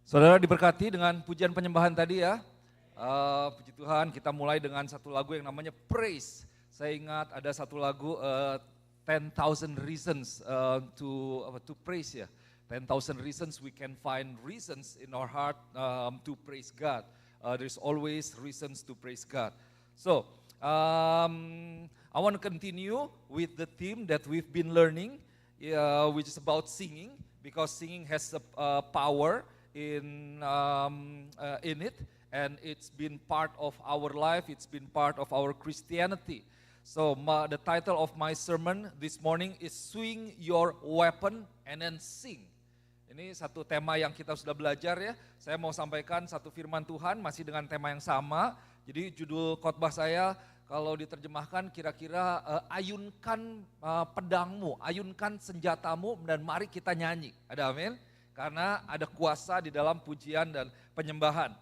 Saudara diberkati dengan pujian penyembahan tadi ya. Puji Tuhan, kita mulai dengan satu lagu yang namanya Praise. Saya ingat ada satu lagu 10,000 Reasons to Praise ya. 10,000 reasons we can find reasons in our heart to praise God. There's always reasons to praise God. So, I want to continue with the theme that we've been learning, which is about singing, because singing has a power in it, and it's been part of our life, it's been part of our Christianity. So the title of my sermon this morning is Swing Your Weapon and then Sing. Ini satu tema yang kita sudah belajar ya. Saya mau sampaikan satu firman Tuhan masih dengan tema yang sama. Jadi judul khotbah saya kalau diterjemahkan kira-kira ayunkan pedangmu, ayunkan senjatamu dan mari kita nyanyi. Ada amin? Karena ada kuasa di dalam pujian dan penyembahan.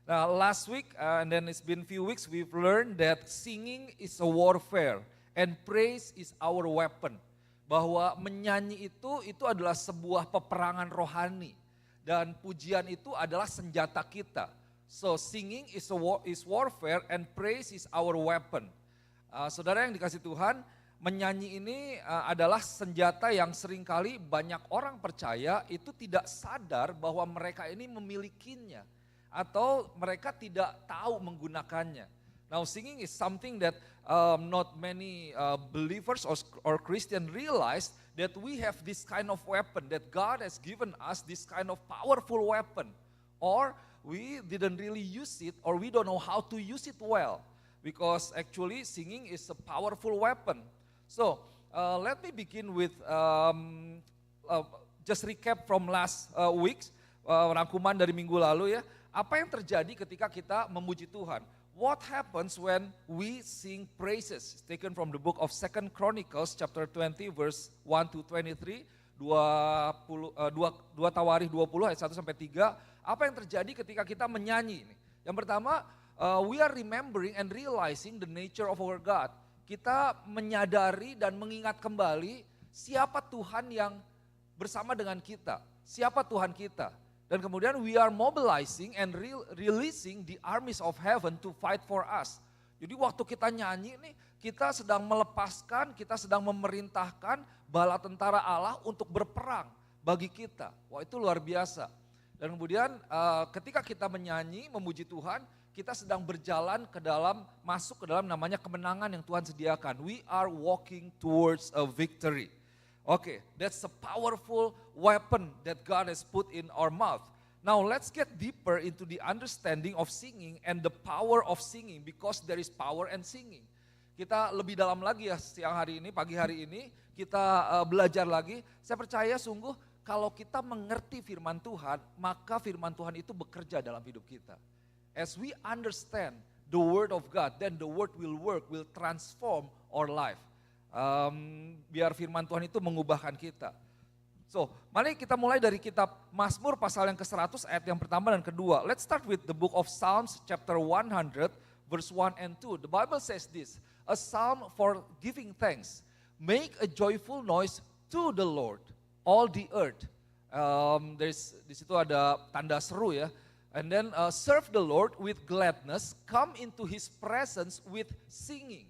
Nah, last week and then it's been few weeks we've learned that singing is a warfare and praise is our weapon. Bahwa menyanyi itu adalah sebuah peperangan rohani dan pujian itu adalah senjata kita. So singing is warfare and praise is our weapon. Saudara yang dikasih Tuhan, menyanyi ini adalah senjata yang seringkali banyak orang percaya itu tidak sadar bahwa mereka ini memilikinya atau mereka tidak tahu menggunakannya. Now singing is something that not many believers or Christian realize that we have this kind of weapon, that God has given us this kind of powerful weapon, or we didn't really use it or we don't know how to use it well, because actually singing is a powerful weapon. So, let me begin with just recap from last weeks, rangkuman dari minggu lalu ya. Apa yang terjadi ketika kita memuji Tuhan? What happens when we sing praises? Taken from the book of 2 Chronicles chapter 20 verse 1 to 23, 2 Tawarikh 20 ayat 1 sampai 3. Apa yang terjadi ketika kita menyanyi ini? Yang pertama, we are remembering and realizing the nature of our God. Kita menyadari dan mengingat kembali siapa Tuhan yang bersama dengan kita, siapa Tuhan kita. Dan kemudian we are mobilizing and releasing the armies of heaven to fight for us. Jadi waktu kita nyanyi nih, kita sedang melepaskan, kita sedang memerintahkan bala tentara Allah untuk berperang bagi kita. Wah, itu luar biasa. Dan kemudian ketika kita menyanyi, memuji Tuhan, kita sedang berjalan masuk ke dalam namanya kemenangan yang Tuhan sediakan. We are walking towards a victory. Okay, that's a powerful weapon that God has put in our mouth. Now let's get deeper into the understanding of singing and the power of singing, because there is power in singing. Kita lebih dalam lagi ya siang hari ini, pagi hari ini, kita belajar lagi. Saya percaya sungguh kalau kita mengerti firman Tuhan, maka firman Tuhan itu bekerja dalam hidup kita. As we understand the word of God, then the word will work, will transform our life. Biar firman Tuhan itu mengubahkan kita. So, mari kita mulai dari kitab Mazmur pasal yang ke-100 ayat yang pertama dan kedua. Let's start with the book of Psalms chapter 100 verse 1 and 2. The Bible says this, a psalm for giving thanks. Make a joyful noise to the Lord, all the earth. Di situ ada tanda seru ya. And then serve the Lord with gladness, come into His presence with singing.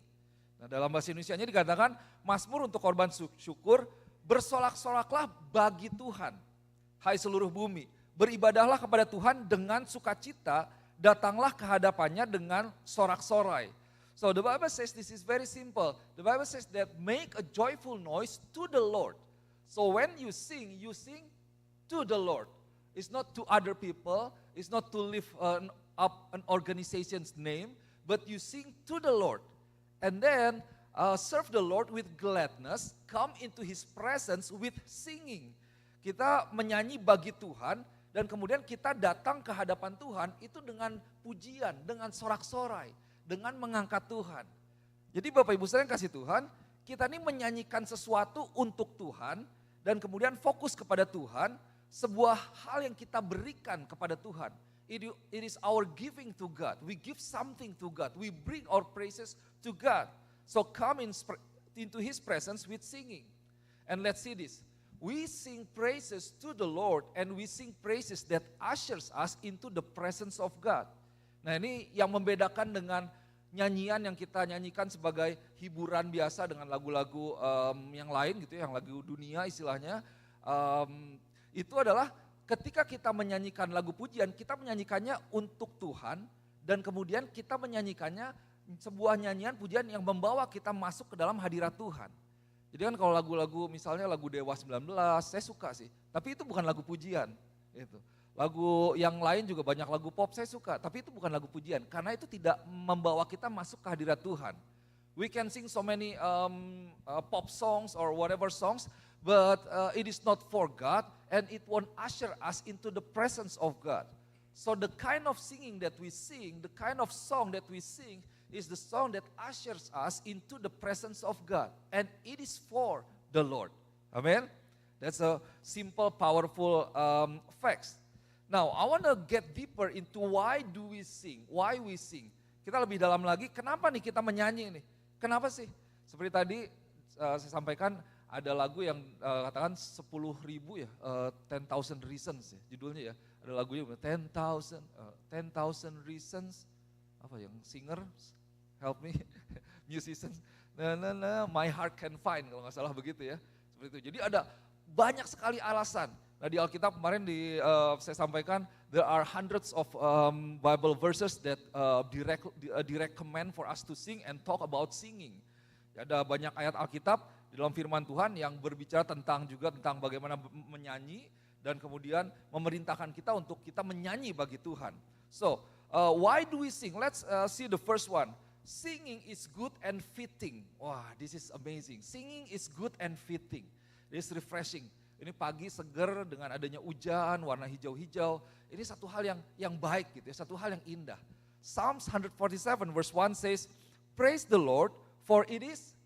Nah, dalam bahasa Indonesianya dikatakan, Mazmur untuk korban syukur, bersorak-soraklah bagi Tuhan, hai seluruh bumi. Beribadahlah kepada Tuhan dengan sukacita, datanglah ke hadapannya dengan sorak-sorai. So the Bible says this is very simple. The Bible says that make a joyful noise to the Lord. So when you sing to the Lord. It's not to other people, it's not to lift up an organization's name, but you sing to the Lord. And then serve the Lord with gladness, come into His presence with singing. Kita menyanyi bagi Tuhan dan kemudian kita datang ke hadapan Tuhan itu dengan pujian, dengan sorak-sorai, dengan mengangkat Tuhan. Jadi Bapak Ibu sekalian kasih Tuhan, kita ini menyanyikan sesuatu untuk Tuhan dan kemudian fokus kepada Tuhan. Sebuah hal yang kita berikan kepada Tuhan. It is our giving to God. We give something to God. We bring our praises to God. So come into His presence with singing. And let's see this. We sing praises to the Lord and we sing praises that ushers us into the presence of God. Nah ini yang membedakan dengan nyanyian yang kita nyanyikan sebagai hiburan biasa dengan lagu-lagu yang lain gitu ya, yang lagu dunia istilahnya. Itu adalah ketika kita menyanyikan lagu pujian, kita menyanyikannya untuk Tuhan dan kemudian kita menyanyikannya sebuah nyanyian pujian yang membawa kita masuk ke dalam hadirat Tuhan. Jadi kan kalau lagu-lagu misalnya lagu Dewa 19, saya suka sih, tapi itu bukan lagu pujian. Gitu. Lagu yang lain juga banyak lagu pop saya suka, tapi itu bukan lagu pujian, karena itu tidak membawa kita masuk ke hadirat Tuhan. We can sing so many pop songs or whatever songs, but it is not for God and it won't usher us into the presence of God. So the kind of singing that we sing, the kind of song that we sing, is the song that ushers us into the presence of God. And it is for the Lord. Amen? That's a simple, powerful facts. Now, I want to get deeper into why do we sing, why we sing. Kita lebih dalam lagi, kenapa nih kita menyanyi nih? Kenapa sih? Seperti tadi saya sampaikan, ada lagu yang katakan 10.000 ya, 10,000 Reasons ya, judulnya ya. Ada lagunya 10,000 Reasons, apa yang singer, help me, musicians, my heart can find, kalau nggak salah begitu ya. Seperti itu. Jadi ada banyak sekali alasan. Nah di Alkitab kemarin saya sampaikan, there are hundreds of Bible verses that direct command for us to sing and talk about singing. Ada banyak ayat Alkitab di dalam firman Tuhan yang berbicara tentang bagaimana menyanyi dan kemudian memerintahkan kita untuk kita menyanyi bagi Tuhan. So, why do we sing? Let's see the first one. Singing is good and fitting. Wah, this is amazing. Singing is good and fitting. This is refreshing. Ini pagi seger dengan adanya hujan, warna hijau-hijau. Ini satu hal yang baik gitu ya, satu hal yang indah. Psalms 147 verse 1 says, "Praise the Lord, for it is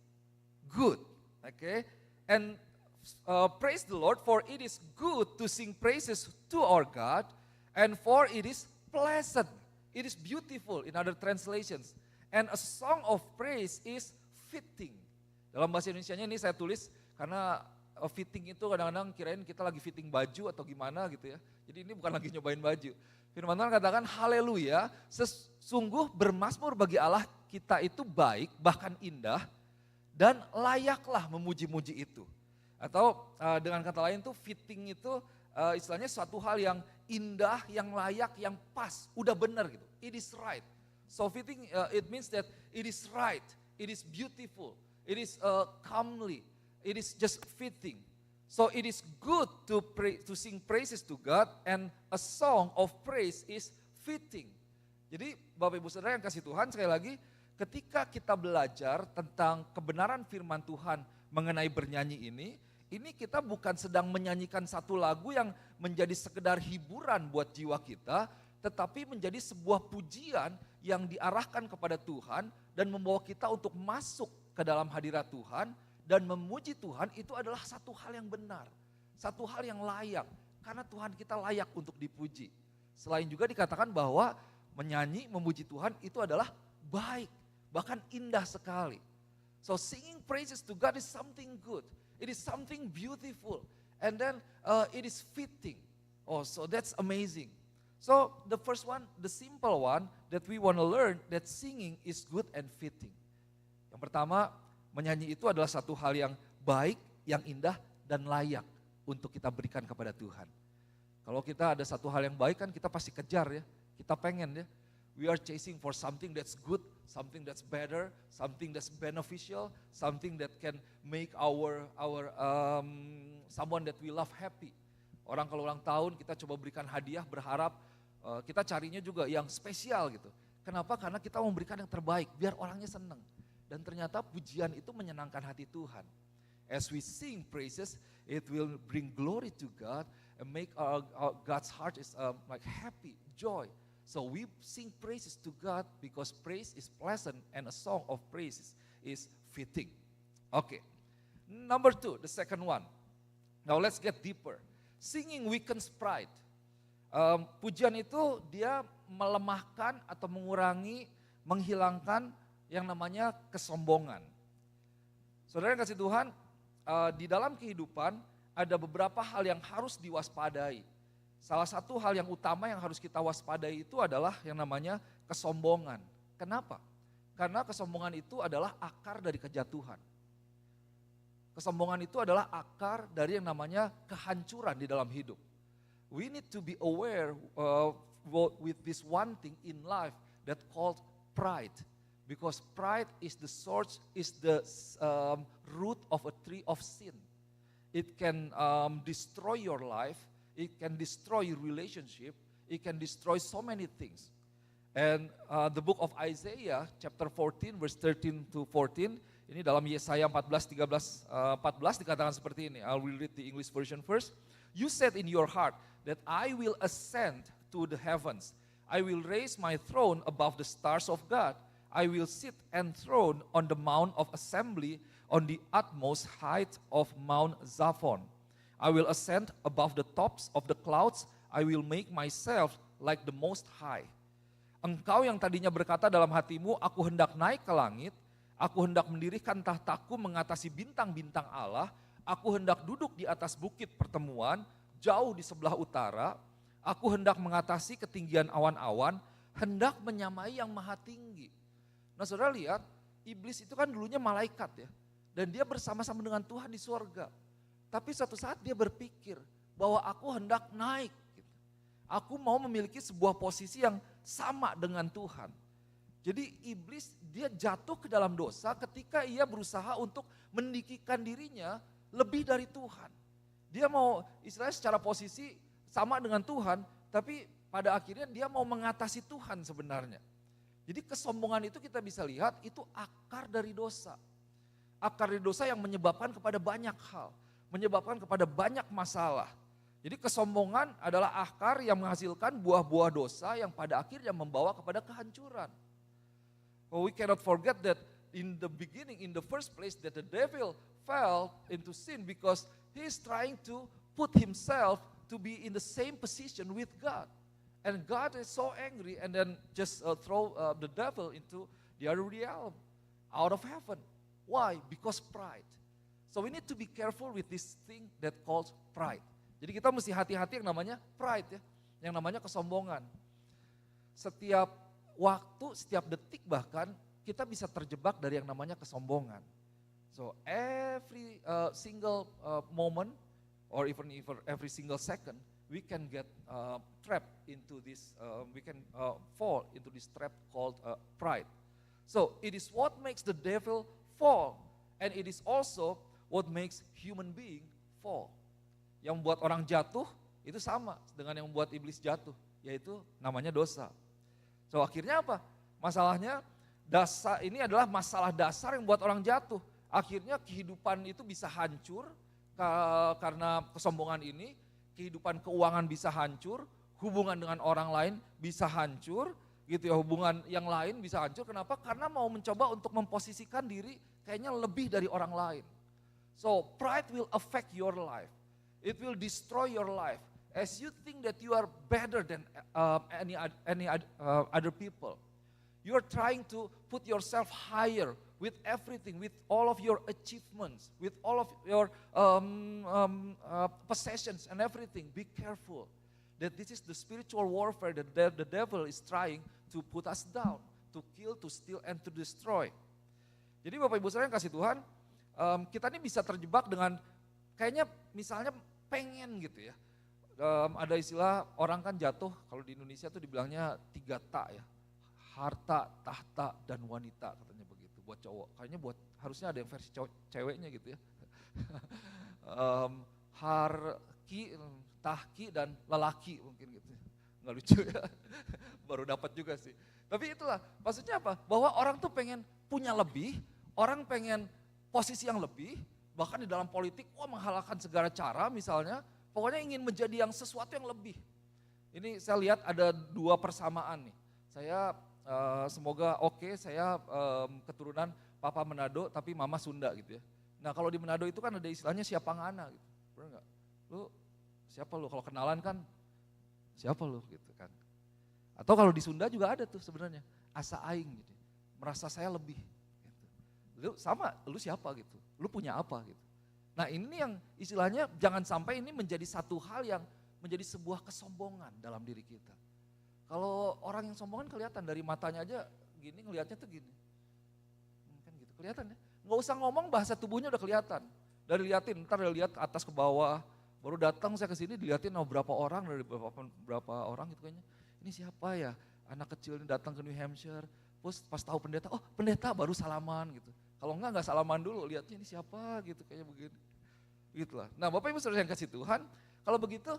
good." Okay? And praise the Lord, for it is good to sing praises to our God, and for it is pleasant. It is beautiful in other translations. And a song of praise is fitting. Dalam bahasa Indonesianya ini saya tulis karena fitting itu kadang-kadang kirain kita lagi fitting baju atau gimana gitu ya. Jadi ini bukan lagi nyobain baju. Firman Tuhan katakan haleluya, sesungguh bermazmur bagi Allah kita itu baik, bahkan indah, dan layaklah memuji-muji itu. Atau dengan kata lain tuh fitting itu istilahnya suatu hal yang indah, yang layak, yang pas, udah benar gitu. It is right. So fitting it means that it is right, it is beautiful, it is comely, it is just fitting. So it is good to sing praises to God, and a song of praise is fitting. Jadi Bapak Ibu Saudara yang kasih Tuhan, sekali lagi ketika kita belajar tentang kebenaran firman Tuhan mengenai bernyanyi ini kita bukan sedang menyanyikan satu lagu yang menjadi sekedar hiburan buat jiwa kita, tetapi menjadi sebuah pujian yang diarahkan kepada Tuhan dan membawa kita untuk masuk ke dalam hadirat Tuhan dan memuji Tuhan. Itu adalah satu hal yang benar, satu hal yang layak, karena Tuhan kita layak untuk dipuji. Selain juga dikatakan bahwa menyanyi, memuji Tuhan itu adalah baik, bahkan indah sekali. So singing praises to God is something good, it is something beautiful, and then it is fitting. Oh, so that's amazing. So the first one, the simple one that we want to learn, that singing is good and fitting. Yang pertama, menyanyi itu adalah satu hal yang baik, yang indah, dan layak untuk kita berikan kepada Tuhan. Kalau kita ada satu hal yang baik kan kita pasti kejar ya, kita pengen ya. We are chasing for something that's good, something that's better, something that's beneficial, something that can make our someone that we love happy. Orang kalau ulang tahun kita coba berikan hadiah berharap kita carinya juga yang spesial gitu. Kenapa? Karena kita memberikan yang terbaik biar orangnya senang. Dan ternyata pujian itu menyenangkan hati Tuhan. As we sing praises, it will bring glory to God and make God's heart is like happy, joy. So we sing praises to God because praise is pleasant and a song of praises is fitting. Okay. Number 2, the second one. Now let's get deeper. Singing weakens pride. Pujian itu dia melemahkan atau mengurangi, menghilangkan yang namanya kesombongan. Saudara yang kasih Tuhan, di dalam kehidupan ada beberapa hal yang harus diwaspadai. Salah satu hal yang utama yang harus kita waspadai itu adalah yang namanya kesombongan. Kenapa? Karena kesombongan itu adalah akar dari kejatuhan. Kesombongan itu adalah akar dari yang namanya kehancuran di dalam hidup. We need to be aware with this one thing in life that called pride. Because pride is the source, is the root of a tree of sin. It can destroy your life, it can destroy your relationship, it can destroy so many things. And the book of Isaiah chapter 14 verse 13 to 14, ini dalam Yesaya 14, 13, 14 dikatakan seperti ini. I will read the English version first. You said in your heart that I will ascend to the heavens. I will raise my throne above the stars of God. I will sit enthroned on the mount of assembly on the utmost height of Mount Zaphon. I will ascend above the tops of the clouds. I will make myself like the Most High. Engkau yang tadinya berkata dalam hatimu, aku hendak naik ke langit, aku hendak mendirikan tahtaku mengatasi bintang-bintang Allah, aku hendak duduk di atas bukit pertemuan, jauh di sebelah utara, aku hendak mengatasi ketinggian awan-awan, hendak menyamai yang maha tinggi. Nah saudara lihat, iblis itu kan dulunya malaikat ya, dan dia bersama-sama dengan Tuhan di surga. Tapi suatu saat dia berpikir bahwa aku hendak naik. Aku mau memiliki sebuah posisi yang sama dengan Tuhan. Jadi iblis dia jatuh ke dalam dosa ketika ia berusaha untuk meninggikan dirinya lebih dari Tuhan. Dia mau istilahnya secara posisi sama dengan Tuhan, tapi pada akhirnya dia mau mengatasi Tuhan sebenarnya. Jadi kesombongan itu kita bisa lihat itu akar dari dosa. Akar dari dosa yang menyebabkan kepada banyak hal, menyebabkan kepada banyak masalah. Jadi kesombongan adalah akar yang menghasilkan buah-buah dosa yang pada akhirnya membawa kepada kehancuran. We cannot forget that in the beginning, in the first place, that the devil fell into sin because he is trying to put himself to be in the same position with God. And God is so angry and then just throw the devil into the other realm, out of heaven. Why? Because pride. So we need to be careful with this thing that called pride. Jadi kita mesti hati-hati yang namanya pride ya, yang namanya kesombongan. Setiap waktu, setiap detik bahkan kita bisa terjebak dari yang namanya kesombongan. So every single moment or even every single second, we can get trapped into this, we can fall into this trap called pride. So it is what makes the devil fall, and it is also what makes human being fall. Yang membuat orang jatuh itu sama dengan yang membuat iblis jatuh, yaitu namanya dosa. So akhirnya apa? Masalahnya dasar ini adalah masalah dasar yang membuat orang jatuh. Akhirnya kehidupan itu bisa hancur karena kesombongan ini. Kehidupan keuangan bisa hancur, hubungan dengan orang lain bisa hancur, gitu ya, hubungan yang lain bisa hancur. Kenapa? Karena mau mencoba untuk memposisikan diri kayaknya lebih dari orang lain. So pride will affect your life, it will destroy your life. As you think that you are better than any other people, you are trying to put yourself higher with everything, with all of your achievements, with all of your possessions and everything. Be careful that this is the spiritual warfare that the devil is trying to put us down, to kill, to steal, and to destroy. Jadi Bapak Ibu saudara yang kasih Tuhan, kita ini bisa terjebak dengan kayaknya misalnya pengen gitu ya. Ada istilah orang kan jatuh, kalau di Indonesia tuh dibilangnya 3 ta ya. Harta, tahta, dan wanita katanya begitu buat cowok. Kayaknya harusnya ada yang versi ceweknya gitu ya. Harki, tahki, dan lelaki mungkin gitu. Nggak lucu ya, baru dapat juga sih. Tapi itulah, maksudnya apa? Bahwa orang tuh pengen punya lebih, orang pengen posisi yang lebih, bahkan di dalam politik, menghalalkan segala cara misalnya, pokoknya ingin menjadi yang sesuatu yang lebih. Ini saya lihat ada 2 persamaan nih. Saya semoga saya keturunan papa Manado tapi mama Sunda gitu ya. Nah kalau di Manado itu kan ada istilahnya siapa ngana gitu. Benar enggak? Lu siapa lu? Kalau kenalan kan siapa lu gitu kan. Atau kalau di Sunda juga ada tuh sebenarnya asa aing gitu. Merasa saya lebih gitu. Lu sama, lu siapa gitu. Lu punya apa gitu. Nah ini yang istilahnya jangan sampai ini menjadi satu hal yang menjadi sebuah kesombongan dalam diri kita. Kalau orang yang sombongan kelihatan dari matanya aja gini, ngelihatnya tuh gini. Kan gitu, kelihatan ya. Nggak usah ngomong bahasa tubuhnya udah kelihatan. Dari liatin, ntar lihat ke atas ke bawah. Baru datang saya ke sini dilihatin berapa orang, dari berapa orang gitu kayaknya. Ini siapa ya? Anak kecil ini datang ke New Hampshire. Terus pas tahu pendeta, oh pendeta baru salaman gitu. Kalau enggak salaman dulu, lihatnya ini siapa gitu kayaknya begini. Begitulah. Nah Bapak Ibu Saudara yang kasih Tuhan, kalau begitu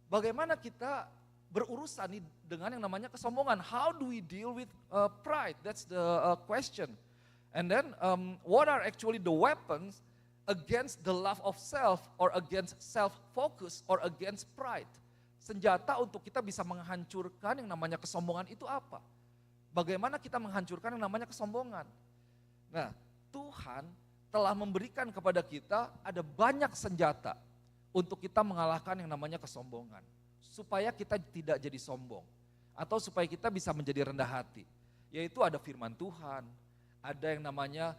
bagaimana kita berurusan dengan yang namanya kesombongan? How do we deal with pride? That's the question. And then what are actually the weapons against the love of self or against self-focus or against pride? Senjata untuk kita bisa menghancurkan yang namanya kesombongan itu apa? Bagaimana kita menghancurkan yang namanya kesombongan? Nah, Tuhan telah memberikan kepada kita ada banyak senjata untuk kita mengalahkan yang namanya kesombongan. Supaya kita tidak jadi sombong. Atau supaya kita bisa menjadi rendah hati. Yaitu ada firman Tuhan, ada yang namanya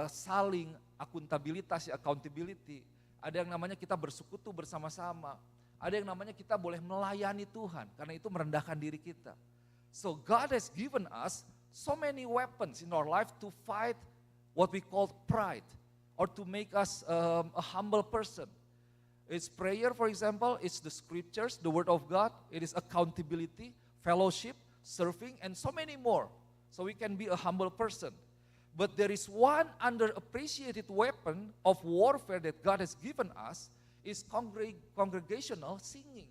saling akuntabilitas, accountability. Ada yang namanya kita bersekutu bersama-sama. Ada yang namanya kita boleh melayani Tuhan, karena itu merendahkan diri kita. So God has given us so many weapons in our life to fight what we call pride, or to make us a humble person. It's prayer, for example, it's the scriptures, the word of God, it is accountability, fellowship, serving, and so many more. So we can be a humble person. But there is one underappreciated weapon of warfare that God has given us, is congregational singing.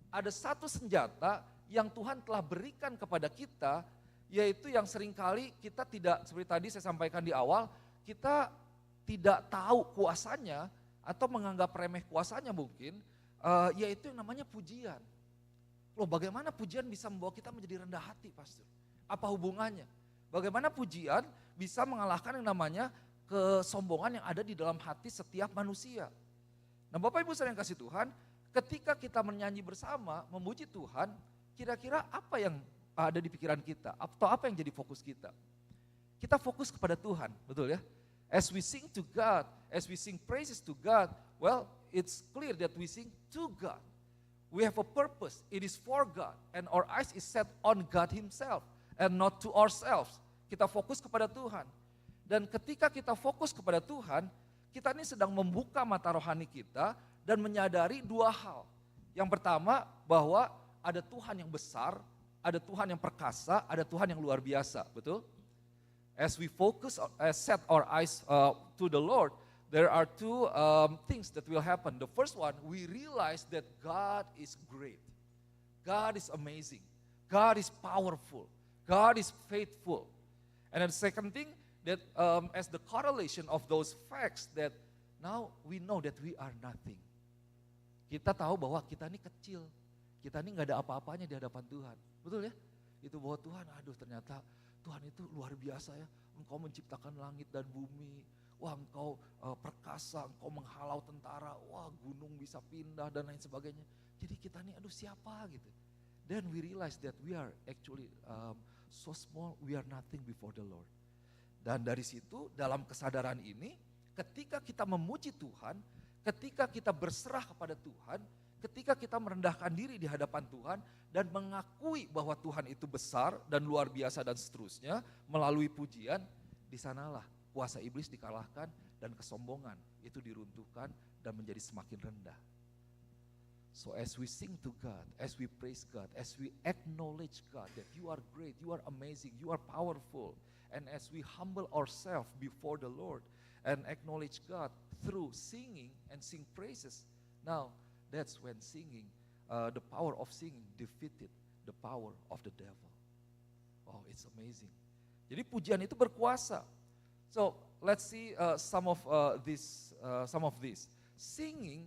Ada satu senjata yang Tuhan telah berikan kepada kita, yaitu yang seringkali kita tidak, seperti tadi saya sampaikan di awal, kita tidak tahu kuasanya, atau menganggap remeh kuasanya mungkin, yaitu yang namanya pujian. Loh bagaimana pujian bisa membawa kita menjadi rendah hati, Pastor? Apa hubungannya? Bagaimana pujian bisa mengalahkan yang namanya kesombongan yang ada di dalam hati setiap manusia. Nah Bapak Ibu Saudara yang kasih Tuhan, ketika kita menyanyi bersama, memuji Tuhan, kira-kira apa yang ada di pikiran kita? Atau apa yang jadi fokus kita? Kita fokus kepada Tuhan, betul ya? As we sing to God, as we sing praises to God, well it's clear that we sing to God. We have a purpose, it is for God, and our eyes is set on God Himself. And not to ourselves. Kita fokus kepada Tuhan. Dan ketika kita fokus kepada Tuhan, kita ini sedang membuka mata rohani kita dan menyadari dua hal. Yang pertama bahwa ada Tuhan yang besar, ada Tuhan yang perkasa, ada Tuhan yang luar biasa, betul? As we focus, set our eyes to the Lord, there are two things that will happen. The first one, we realize that God is great. God is amazing. God is powerful. God is faithful. And then the second thing, that as the correlation of those facts, that now we know that we are nothing. Kita tahu bahwa kita ini kecil, kita ini gak ada apa-apanya di hadapan Tuhan. Betul ya? Itu bahwa Tuhan, aduh ternyata Tuhan itu luar biasa ya. Engkau menciptakan langit dan bumi, wah engkau perkasa, engkau menghalau tentara, wah gunung bisa pindah dan lain sebagainya. Jadi kita ini aduh siapa gitu. Then we realize that we are actually so small, we are nothing before the Lord. Dan dari situ, dalam kesadaran ini, ketika kita memuji Tuhan, ketika kita berserah kepada Tuhan, ketika kita merendahkan diri di hadapan Tuhan, dan mengakui bahwa Tuhan itu besar dan luar biasa dan seterusnya, melalui pujian, di sanalah kuasa iblis dikalahkan dan kesombongan itu diruntuhkan dan menjadi semakin rendah. So as we sing to God, as we praise God, as we acknowledge God that you are great, you are amazing, you are powerful. And as we humble ourselves before the Lord and acknowledge God through singing and sing praises. Now that's when singing, the power of singing defeated the power of the devil. Oh, it's amazing. Jadi pujian itu berkuasa. So let's see some of this. Singing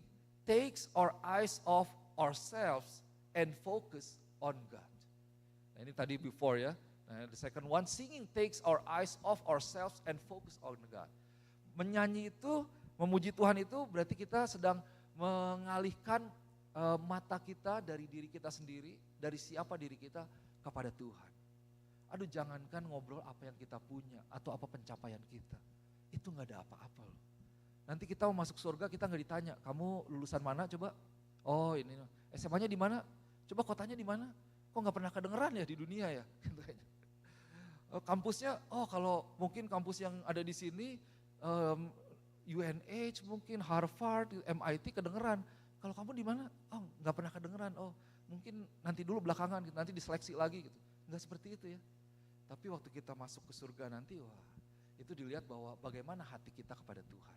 takes our eyes off ourselves and focus on God. Nah, ini tadi before ya. Nah, the second one, singing takes our eyes off ourselves and focus on God. Menyanyi itu, memuji Tuhan itu berarti kita sedang mengalihkan mata kita dari diri kita sendiri, dari siapa diri kita kepada Tuhan. Aduh jangankan ngobrol apa yang kita punya atau apa pencapaian kita. Itu gak ada apa-apa loh. Nanti kita mau masuk surga kita nggak ditanya, kamu lulusan mana coba? Oh ini, SMA-nya di mana? Coba kotanya di mana? Kok nggak pernah kedengeran ya di dunia ya? Kampusnya, oh kalau mungkin kampus yang ada di sini, UNH mungkin, Harvard, MIT kedengeran. Kalau kamu di mana? Oh nggak pernah kedengeran, oh mungkin nanti dulu belakangan, nanti diseleksi lagi gitu. Nggak seperti itu ya. Tapi waktu kita masuk ke surga nanti, wah itu dilihat bahwa bagaimana hati kita kepada Tuhan.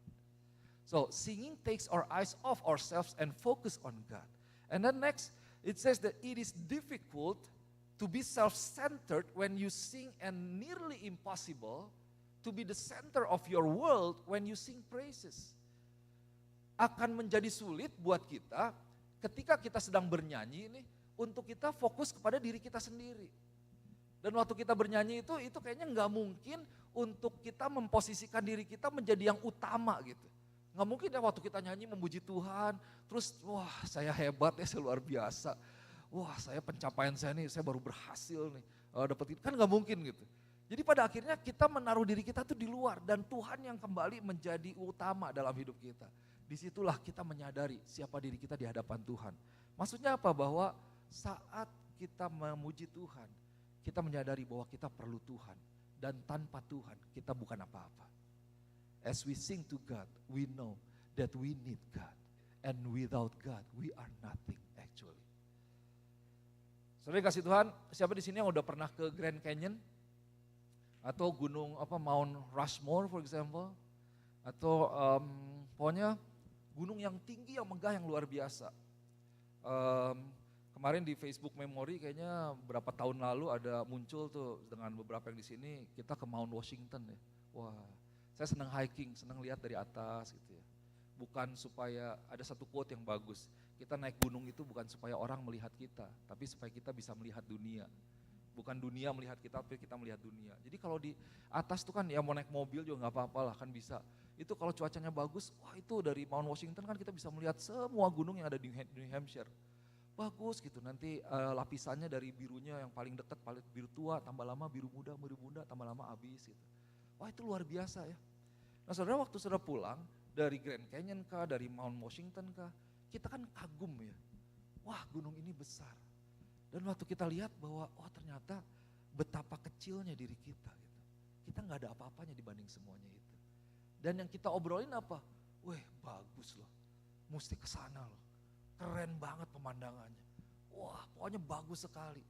So singing takes our eyes off ourselves and focus on God. And then next, it says that it is difficult to be self-centered when you sing and nearly impossible to be the center of your world when you sing praises. Akan menjadi sulit buat kita ketika kita sedang bernyanyi ini untuk kita fokus kepada diri kita sendiri. Dan waktu kita bernyanyi itu kayaknya nggak mungkin untuk kita memposisikan diri kita menjadi yang utama gitu. Nggak mungkin ya waktu kita nyanyi memuji Tuhan, terus wah saya hebat ya, saya luar biasa. Wah saya pencapaian saya nih, saya baru berhasil nih, dapat itu, kan nggak mungkin gitu. Jadi pada akhirnya kita menaruh diri kita tuh di luar dan Tuhan yang kembali menjadi utama dalam hidup kita. Disitulah kita menyadari siapa diri kita di hadapan Tuhan. Maksudnya apa? Bahwa saat kita memuji Tuhan, kita menyadari bahwa kita perlu Tuhan. Dan tanpa Tuhan kita bukan apa-apa. As we sing to God, we know that we need God. And without God, we are nothing actually. Saudara kasih Tuhan, siapa di sini yang udah pernah ke Grand Canyon? Atau gunung Mount Rushmore for example? Atau pokoknya gunung yang tinggi, yang megah, yang luar biasa. Kemarin di Facebook Memory kayaknya berapa tahun lalu ada muncul tuh dengan beberapa yang di sini, kita ke Mount Washington ya. Wah, saya senang hiking, senang lihat dari atas gitu ya. Bukan supaya ada satu quote yang bagus, kita naik gunung itu bukan supaya orang melihat kita, tapi supaya kita bisa melihat dunia. Bukan dunia melihat kita, tapi kita melihat dunia. Jadi kalau di atas tuh kan ya mau naik mobil juga gak apa-apa lah, kan bisa. Itu kalau cuacanya bagus, wah itu dari Mount Washington kan kita bisa melihat semua gunung yang ada di New Hampshire. Bagus gitu, nanti lapisannya dari birunya yang paling dekat, paling biru tua, tambah lama biru muda, tambah lama habis gitu. Wah itu luar biasa ya. Nah saudara, waktu saudara pulang dari Grand Canyon kah, dari Mount Washington kah, kita kan kagum ya. Wah gunung ini besar. Dan waktu kita lihat bahwa ternyata betapa kecilnya diri kita gitu. Kita gak ada apa-apanya dibanding semuanya itu. Dan yang kita obrolin apa? Weh bagus loh, mesti kesana loh. Keren banget pemandangannya. Wah pokoknya bagus sekali.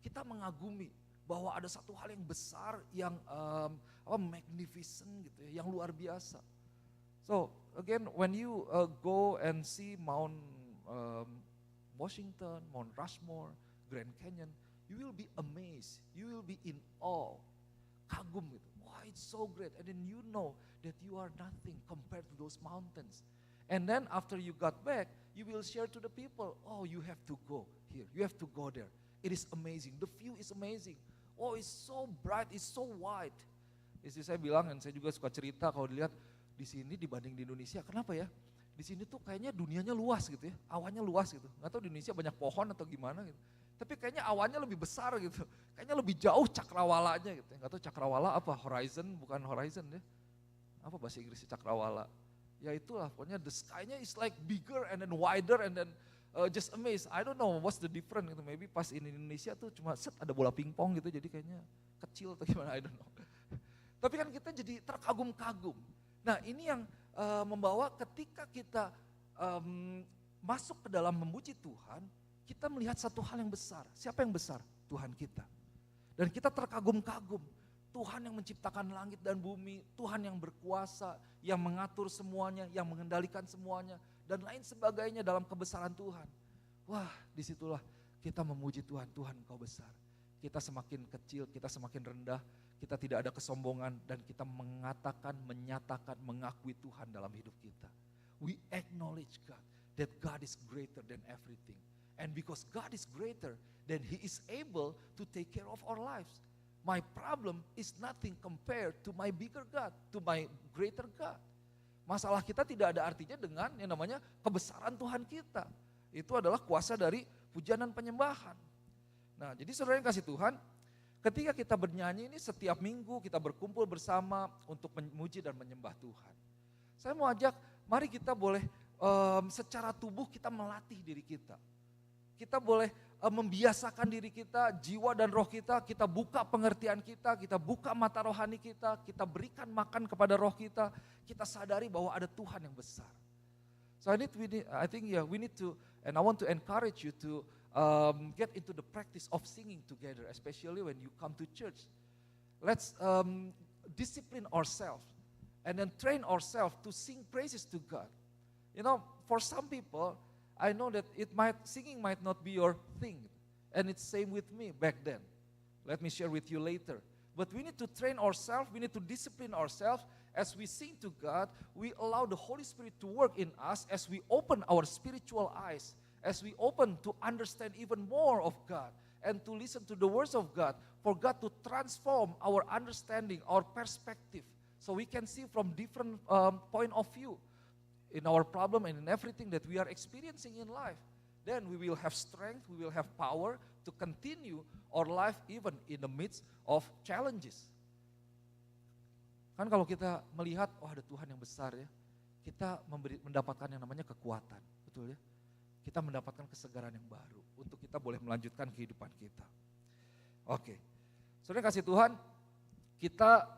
Kita mengagumi bahwa ada satu hal yang besar, yang magnificent gitu ya, yang luar biasa. So again, when you go and see Mount Washington, Mount Rushmore, Grand Canyon, you will be amazed, you will be in awe, kagum gitu. Wah it's so great, and then you know that you are nothing compared to those mountains. And then after you got back, you will share to the people, oh you have to go here, you have to go there. It is amazing, the view is amazing. Oh it's so bright, it's so wide. Istri saya bilang, dan saya juga suka cerita kalau dilihat di sini dibanding di Indonesia, kenapa ya? Di sini tuh kayaknya dunianya luas gitu ya, awannya luas gitu. Nggak tahu di Indonesia banyak pohon atau gimana gitu. Tapi kayaknya awannya lebih besar gitu, kayaknya lebih jauh cakrawalanya gitu. Nggak tahu cakrawala apa, horizon, bukan horizon ya. Apa bahasa Inggrisnya cakrawala? Ya itulah, pokoknya the sky-nya is like bigger and then wider and then just amazed. I don't know what's the difference gitu. Maybe pas in Indonesia tuh cuma ada bola pingpong gitu, jadi kayaknya kecil atau gimana, I don't know. Tapi kan kita jadi terkagum-kagum. Nah ini yang membawa ketika kita masuk ke dalam memuji Tuhan, kita melihat satu hal yang besar. Siapa yang besar? Tuhan kita. Dan kita terkagum-kagum. Tuhan yang menciptakan langit dan bumi, Tuhan yang berkuasa, yang mengatur semuanya, yang mengendalikan semuanya, dan lain sebagainya dalam kebesaran Tuhan. Wah disitulah kita memuji Tuhan, Tuhan Engkau besar. Kita semakin kecil, kita semakin rendah, kita tidak ada kesombongan, dan kita mengatakan, menyatakan, mengakui Tuhan dalam hidup kita. We acknowledge God, that God is greater than everything. And because God is greater, then He is able to take care of our lives. My problem is nothing compared to my bigger God, to my greater God. Masalah kita tidak ada artinya dengan yang namanya kebesaran Tuhan kita. Itu adalah kuasa dari pujian dan penyembahan. Nah jadi saudara yang kasih Tuhan, ketika kita bernyanyi ini setiap minggu kita berkumpul bersama untuk memuji dan menyembah Tuhan. Saya mau ajak mari kita boleh secara tubuh kita melatih diri kita. Kita boleh membiasakan diri kita, jiwa dan roh kita buka pengertian kita buka mata rohani kita berikan makan kepada roh kita sadari bahwa ada Tuhan yang besar. So I think we need to, and I want to encourage you to get into the practice of singing together, especially when you come to church. Let's discipline ourselves and then train ourselves to sing praises to God. You know, for some people, I know that singing might not be your thing. And it's same with me back then. Let me share with you later. But we need to train ourselves, we need to discipline ourselves. As we sing to God, we allow the Holy Spirit to work in us as we open our spiritual eyes, as we open to understand even more of God and to listen to the words of God, for God to transform our understanding, our perspective, so we can see from different point of view in our problem and in everything that we are experiencing in life. Then we will have strength, we will have power to continue our life even in the midst of challenges. Kan kalau kita melihat, oh ada Tuhan yang besar ya, kita mendapatkan yang namanya kekuatan, betul ya? Kita mendapatkan kesegaran yang baru untuk kita boleh melanjutkan kehidupan kita. Oke, saudara kasih Tuhan, kita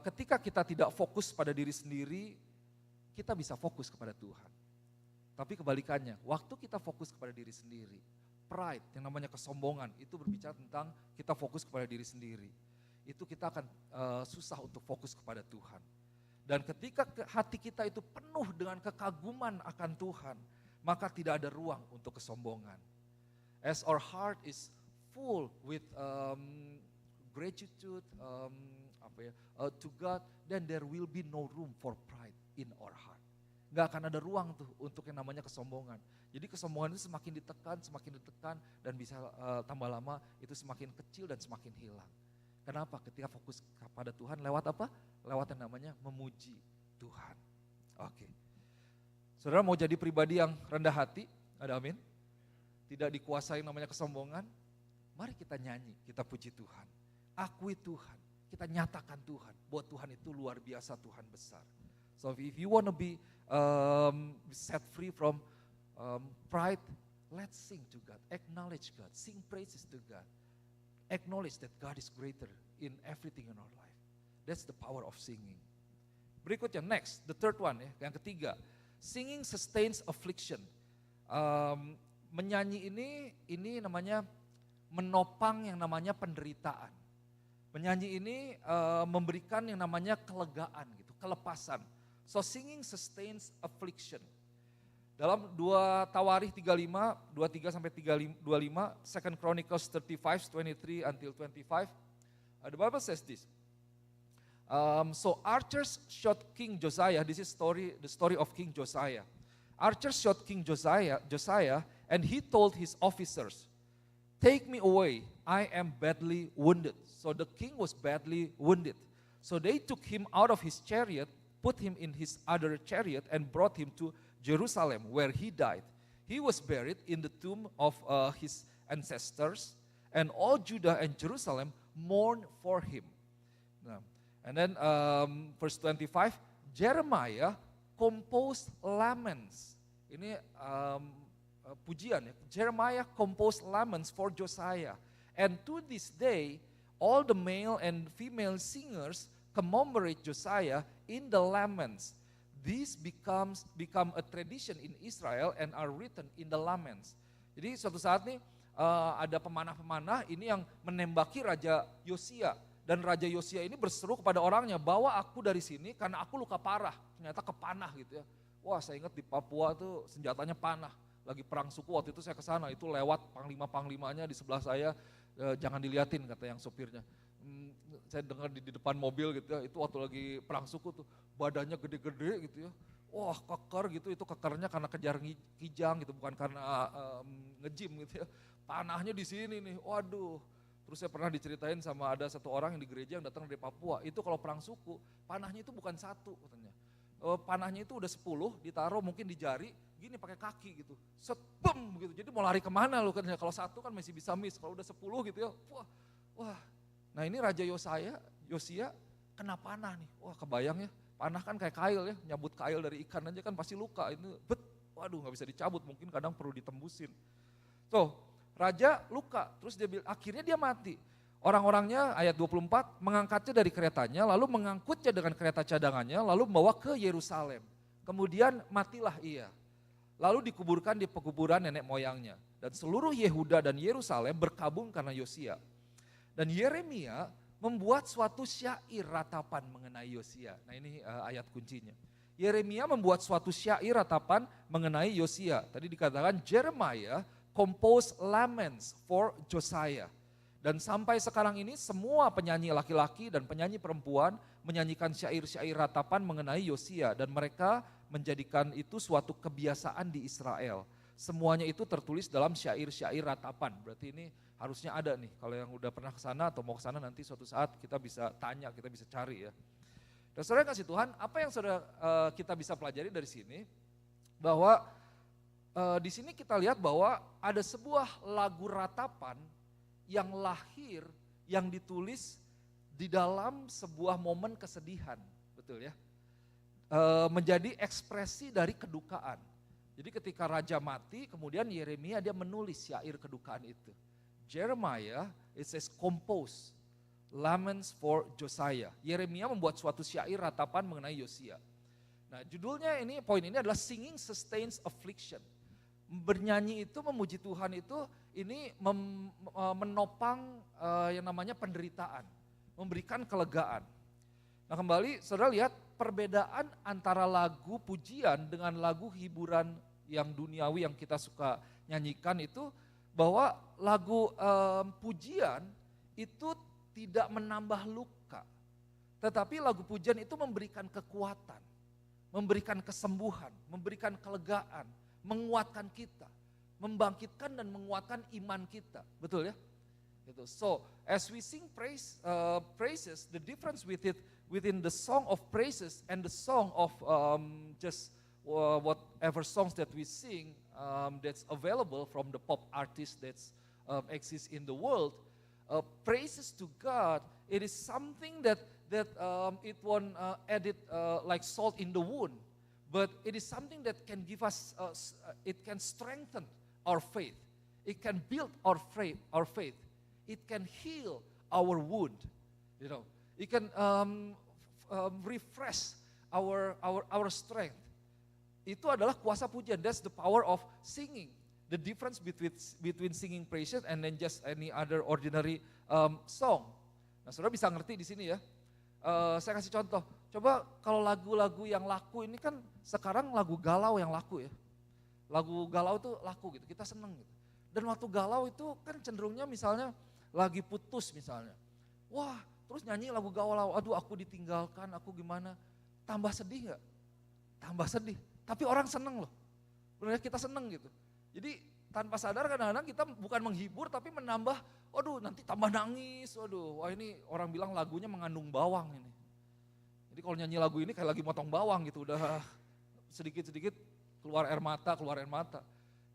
ketika kita tidak fokus pada diri sendiri, kita bisa fokus kepada Tuhan. Tapi kebalikannya, waktu kita fokus kepada diri sendiri, pride yang namanya kesombongan itu berbicara tentang kita fokus kepada diri sendiri. Itu kita akan susah untuk fokus kepada Tuhan. Dan ketika hati kita itu penuh dengan kekaguman akan Tuhan, maka tidak ada ruang untuk kesombongan. As our heart is full with gratitude to God, then there will be no room for pride in our heart. Gak akan ada ruang tuh untuk yang namanya kesombongan. Jadi kesombongan itu semakin ditekan dan bisa tambah lama itu semakin kecil dan semakin hilang. Kenapa? Ketika fokus kepada Tuhan lewat apa? Lewat yang namanya memuji Tuhan. Oke. Saudara mau jadi pribadi yang rendah hati? Ada amin? Tidak dikuasai namanya kesombongan? Mari kita nyanyi, kita puji Tuhan. Akui Tuhan, kita nyatakan Tuhan, bahwa Tuhan itu luar biasa, Tuhan besar. So if you want to be set free from pride, let's sing to God, acknowledge God, sing praises to God. Acknowledge that God is greater in everything in our life. That's the power of singing. Berikutnya, next, the third one ya, yang ketiga. Singing sustains affliction. Menyanyi ini namanya menopang yang namanya penderitaan. Menyanyi ini memberikan yang namanya kelegaan gitu, kelepasan. So singing sustains affliction. Dalam 2 Tawarikh 35, 23 sampai 25, 2 Chronicles 35, 23 until 25, the Bible says this. So archers shot King Josiah, this is the story of King Josiah. Archers shot King Josiah, and he told his officers, "Take me away, I am badly wounded." So the king was badly wounded. So they took him out of his chariot, put him in his other chariot and brought him to Jerusalem where he died. He was buried in the tomb of his ancestors, and all Judah and Jerusalem mourned for him. And then verse 25, Jeremiah composed laments. Ini pujian ya. Jeremiah composed laments for Josiah. And to this day, all the male and female singers commemorate Josiah in the laments. These become a tradition in Israel and are written in the laments. Jadi suatu saat nih ada pemanah-pemanah ini yang menembaki Raja Yosia. Dan Raja Yosia ini berseru kepada orangnya, bawa aku dari sini karena aku luka parah. Ternyata kepanah gitu ya. Wah, saya ingat di Papua tuh senjatanya panah. Lagi perang suku waktu itu saya ke sana, itu lewat panglima-panglimanya di sebelah saya, jangan diliatin kata yang sopirnya. Saya dengar di depan mobil gitu ya, itu waktu lagi perang suku tuh badannya gede-gede gitu ya. Wah, keker gitu, itu kekernya karena kejar kijang gitu, bukan karena nge-gym gitu ya. Panahnya di sini nih, waduh. Terus saya pernah diceritain sama ada satu orang yang di gereja yang datang dari Papua, itu kalau perang suku, panahnya itu bukan satu katanya. Panahnya itu udah 10, ditaruh mungkin di jari, gini pakai kaki gitu, setbem gitu. Jadi mau lari kemana lu kan, kalau satu kan masih bisa miss, kalau udah 10 gitu ya, wah. Nah ini Raja Yosia kena panah nih, wah kebayang ya, Panah kan kayak kail ya, nyabut kail dari ikan aja kan pasti luka. Itu waduh nggak bisa dicabut, mungkin kadang perlu ditembusin. Tuh, raja luka, terus akhirnya dia mati. Orang-orangnya ayat 24 mengangkatnya dari keretanya, lalu mengangkutnya dengan kereta cadangannya, lalu membawa ke Yerusalem. Kemudian matilah ia. Lalu dikuburkan di pekuburan nenek moyangnya. Dan seluruh Yehuda dan Yerusalem berkabung karena Yosia. Dan Yeremia membuat suatu syair ratapan mengenai Yosia. Nah ini ayat kuncinya. Yeremia membuat suatu syair ratapan mengenai Yosia. Tadi dikatakan Jeremiah compose laments for Josiah. Dan sampai sekarang ini semua penyanyi laki-laki dan penyanyi perempuan menyanyikan syair-syair ratapan mengenai Yosia. Dan mereka menjadikan itu suatu kebiasaan di Israel. Semuanya itu tertulis dalam syair-syair ratapan. Berarti ini harusnya ada nih. Kalau yang udah pernah ke sana atau mau ke sana nanti suatu saat kita bisa tanya, kita bisa cari ya. Dan saudara kasih Tuhan, apa yang saudara kita bisa pelajari dari sini? Bahwa di sini kita lihat bahwa ada sebuah lagu ratapan yang lahir, yang ditulis di dalam sebuah momen kesedihan, betul ya? Menjadi ekspresi dari kedukaan. Jadi ketika raja mati, kemudian Yeremia dia menulis syair kedukaan itu. Jeremiah, it says compose laments for Josiah. Yeremia membuat suatu syair ratapan mengenai Yosia. Nah judulnya ini, poin ini adalah Singing Sustains Affliction. Bernyanyi itu, memuji Tuhan itu, ini menopang yang namanya penderitaan, memberikan kelegaan. Nah kembali saudara lihat perbedaan antara lagu pujian dengan lagu hiburan yang duniawi yang kita suka nyanyikan itu, bahwa lagu pujian itu tidak menambah luka, tetapi lagu pujian itu memberikan kekuatan, memberikan kesembuhan, memberikan kelegaan, menguatkan kita, membangkitkan dan menguatkan iman kita, betul ya? Gitu. So as we sing praises, the difference within the song of praises and the song of just whatever songs that we sing that's available from the pop artists that exist in the world, praises to God, it is something that it won't added like salt in the wound. But it is something that can give us, it can strengthen our faith. It can build our faith. It can heal our wound. You know, it can refresh our strength. Itu adalah kuasa pujian. That's the power of singing. The difference between singing praises and then just any other ordinary song. Nah, saudara bisa ngerti di sini ya. Saya kasih contoh. Coba kalau lagu-lagu yang laku ini kan sekarang lagu galau yang laku ya. Lagu galau itu laku gitu, kita seneng gitu. Dan waktu galau itu kan cenderungnya misalnya lagi putus misalnya. Wah terus nyanyi lagu galau, aduh aku ditinggalkan, aku gimana. Tambah sedih gak? Tambah sedih, tapi orang seneng loh. Benar kita seneng gitu. Jadi tanpa sadar kadang-kadang kita bukan menghibur tapi menambah, aduh nanti tambah nangis, aduh wah ini orang bilang lagunya mengandung bawang ini. Jadi kalau nyanyi lagu ini kayak lagi motong bawang gitu, udah sedikit-sedikit keluar air mata.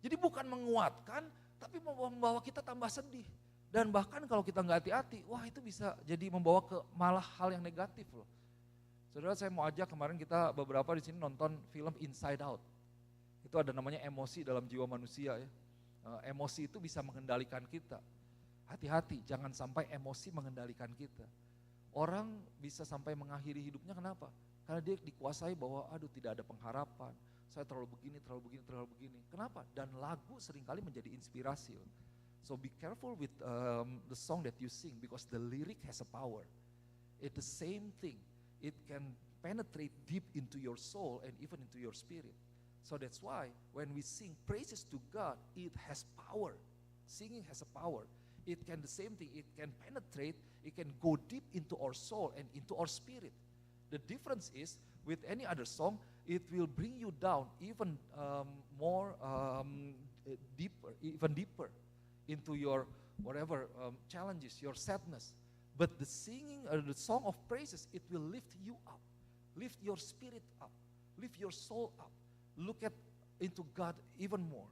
Jadi bukan menguatkan, tapi membawa kita tambah sedih. Dan bahkan kalau kita nggak hati-hati, wah itu bisa jadi membawa ke malah hal yang negatif loh. Saudara saya mau ajak, kemarin kita beberapa di sini nonton film Inside Out. Itu ada namanya emosi dalam jiwa manusia ya. Emosi itu bisa mengendalikan kita. Hati-hati, jangan sampai emosi mengendalikan kita. Orang bisa sampai mengakhiri hidupnya kenapa? Karena dia dikuasai bahwa aduh tidak ada pengharapan, saya terlalu begini. Kenapa? Dan lagu seringkali menjadi inspirasi. So be careful with the song that you sing because the lyric has a power. It's the same thing. It can penetrate deep into your soul and even into your spirit. So that's why when we sing praises to God, it has power. Singing has a power. It can the same thing, it can penetrate, it can go deep into our soul and into our spirit. The difference is with any other song, it will bring you down even more deeper into your whatever challenges, your sadness. But the singing or the song of praises, it will lift you up, lift your spirit up, lift your soul up. Look into God even more.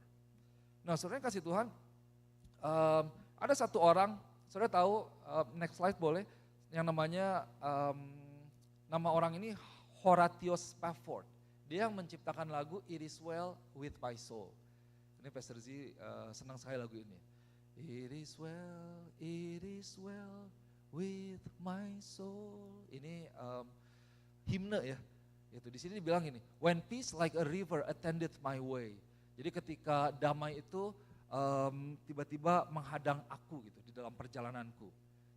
Nah, saudara kasih Tuhan, ada satu orang, saudara tahu, next slide boleh, yang namanya, nama orang ini Horatius Spafford. Dia yang menciptakan lagu It Is Well With My Soul. Ini Pastor Z senang sekali lagu ini. It is well with my soul. Ini himne ya. Itu di sini dibilang ini, when peace like a river attended my way. Jadi ketika damai itu tiba-tiba menghadang aku gitu di dalam perjalananku.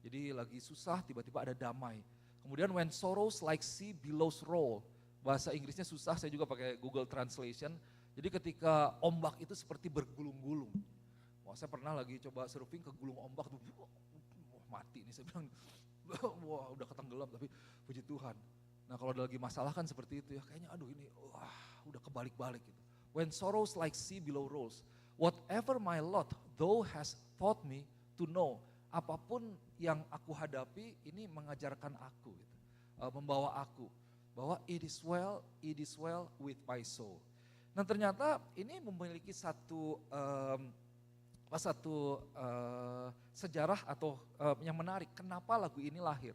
Jadi lagi susah tiba-tiba ada damai. Kemudian when sorrows like sea billows roll. Bahasa Inggrisnya susah, saya juga pakai Google Translation. Jadi ketika ombak itu seperti bergulung-gulung. Wah, saya pernah lagi coba surfing ke gulung ombak tuh, mati nih, saya bilang, wah udah ketenggelam, tapi puji Tuhan. Nah kalau lagi masalah kan seperti itu ya, kayaknya aduh ini, wah udah kebalik-balik gitu. When sorrows like sea below rolls, whatever my lot, thou has taught me to know. Apapun yang aku hadapi, ini mengajarkan aku, gitu. Membawa aku, bahwa it is well with my soul. Nah ternyata ini memiliki satu sejarah atau yang menarik. Kenapa lagu ini lahir?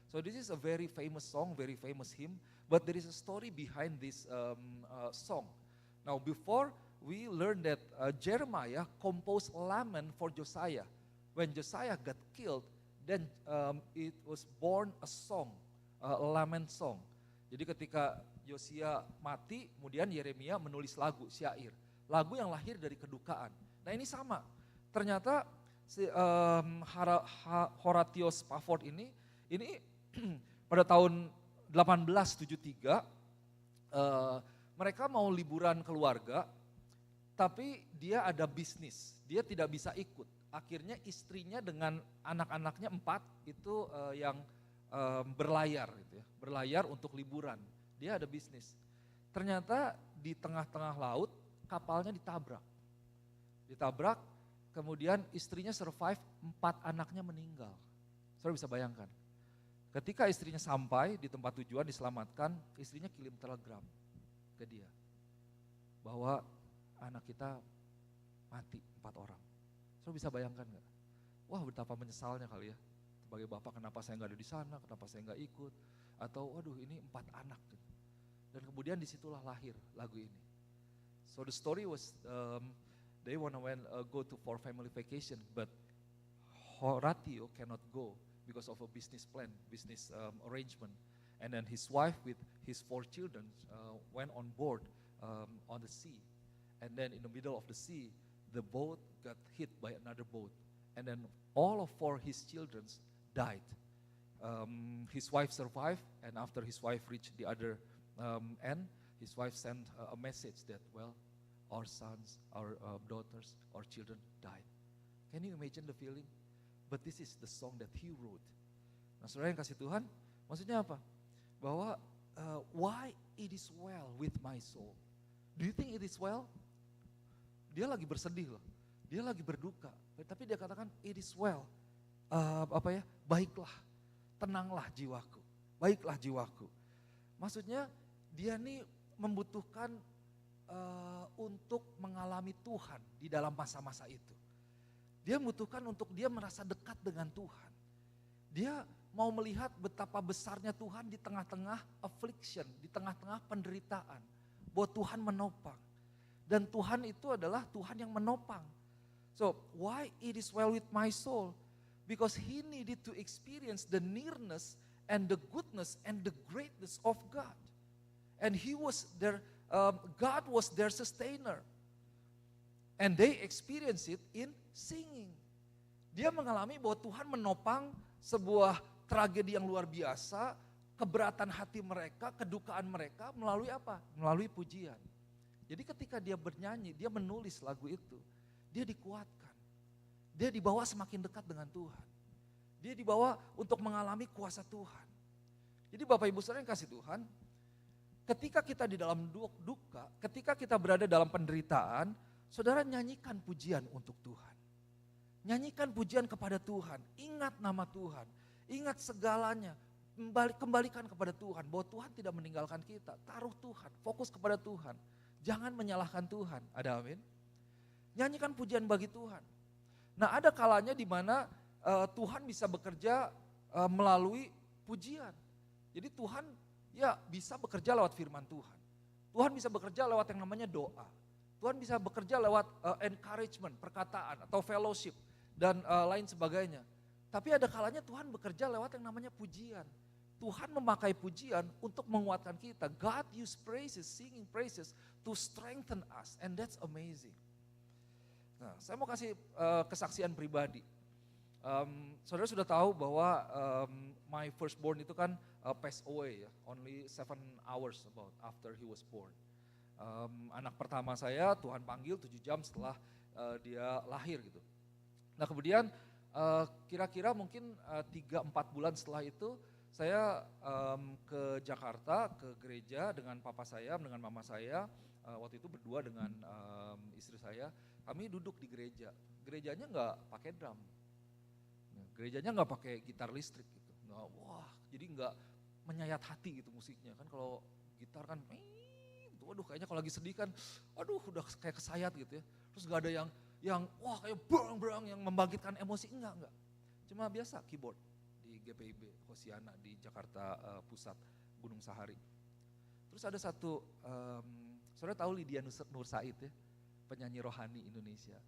So this is a very famous song, very famous hymn, but there is a story behind this song. Now before we learn that Jeremiah composed lament for Josiah. When Josiah got killed, then it was born a song, a lament song. Jadi ketika Yosia mati, kemudian Yeremia menulis lagu, syair. Lagu yang lahir dari kedukaan. Nah ini sama, ternyata si Horatius Spafford ini pada tahun 1873 mereka mau liburan keluarga, tapi dia ada bisnis, dia tidak bisa ikut. Akhirnya istrinya dengan anak-anaknya 4 itu yang berlayar, gitu ya, berlayar untuk liburan. Dia ada bisnis. Ternyata di tengah-tengah laut kapalnya ditabrak. Kemudian istrinya survive, 4 anaknya meninggal. Saudara bisa bayangkan. Ketika istrinya sampai di tempat tujuan diselamatkan, istrinya kirim telegram ke dia. Bahwa anak kita mati 4 orang. Saudara bisa bayangkan gak? Wah betapa menyesalnya kali ya. Sebagai bapak kenapa saya gak ada di sana, kenapa saya gak ikut. Atau waduh ini 4 anak. Dan kemudian disitulah lahir lagu ini. So the story was, they want to go for family vacation, but Horatio cannot go because of a business plan, business arrangement. And then his wife with his 4 children went on board on the sea. And then in the middle of the sea, the boat got hit by another boat. And then all of 4 his children died. His wife survived, and after his wife reached the other end, his wife sent a message that, well, our sons, our daughters, our children died. Can you imagine the feeling? But this is the song that he wrote. Nah saudara yang kasih Tuhan, maksudnya apa? Bahwa why it is well with my soul. Do you think it is well? Dia lagi bersedih loh, dia lagi berduka. Tapi dia katakan it is well, baiklah, tenanglah jiwaku, baiklah jiwaku. Maksudnya dia nih membutuhkan untuk mengalami Tuhan di dalam masa-masa itu. Dia membutuhkan untuk dia merasa dekat dengan Tuhan. Dia mau melihat betapa besarnya Tuhan di tengah-tengah affliction, di tengah-tengah penderitaan. Bahwa Tuhan menopang. Dan Tuhan itu adalah Tuhan yang menopang. So, why it is well with my soul? Because he needed to experience the nearness and the goodness and the greatness of God. And he was their God was their sustainer. And they experienced it in singing. Dia mengalami bahwa Tuhan menopang sebuah tragedi yang luar biasa, keberatan hati mereka, kedukaan mereka melalui apa? Melalui pujian. Jadi ketika dia bernyanyi, dia menulis lagu itu, dia dikuatkan. Dia dibawa semakin dekat dengan Tuhan. Dia dibawa untuk mengalami kuasa Tuhan. Jadi Bapak Ibu Saudara yang kasih Tuhan, ketika kita di dalam duka, ketika kita berada dalam penderitaan, saudara nyanyikan pujian untuk Tuhan. Nyanyikan pujian kepada Tuhan, ingat nama Tuhan, ingat segalanya, kembalikan kepada Tuhan, bahwa Tuhan tidak meninggalkan kita, taruh Tuhan, fokus kepada Tuhan, jangan menyalahkan Tuhan, ada amin. Nyanyikan pujian bagi Tuhan. Nah ada kalanya di mana Tuhan bisa bekerja melalui pujian. Jadi Tuhan Ya bisa bekerja lewat firman Tuhan. Tuhan bisa bekerja lewat yang namanya doa. Tuhan bisa bekerja lewat encouragement, perkataan atau fellowship dan lain sebagainya. Tapi ada kalanya Tuhan bekerja lewat yang namanya pujian. Tuhan memakai pujian untuk menguatkan kita. God use praises, singing praises to strengthen us and that's amazing. Nah, saya mau kasih kesaksian pribadi. Saudara sudah tahu bahwa my firstborn itu kan passed away ya, only 7 hours about after he was born. Anak pertama saya Tuhan panggil 7 jam setelah dia lahir gitu. Nah kemudian kira-kira mungkin 3-4 bulan setelah itu saya ke Jakarta, ke gereja dengan papa saya, dengan mama saya. Waktu itu berdua dengan istri saya, kami duduk di gereja. Gerejanya nggak pakai drum. Gerejanya nggak pakai gitar listrik gitu, nggak, wah jadi nggak menyayat hati gitu musiknya kan. Kalau gitar kan, waduh kayaknya kalau lagi sedih kan, aduh udah kayak kesayat gitu ya. Terus nggak ada yang wah kayak berang yang membangkitkan emosi, enggak. Cuma biasa keyboard di GPIB Hosiana di Jakarta Pusat Gunung Sahari. Terus ada satu, saudara tahu Lydia Nur Said ya, penyanyi rohani Indonesia.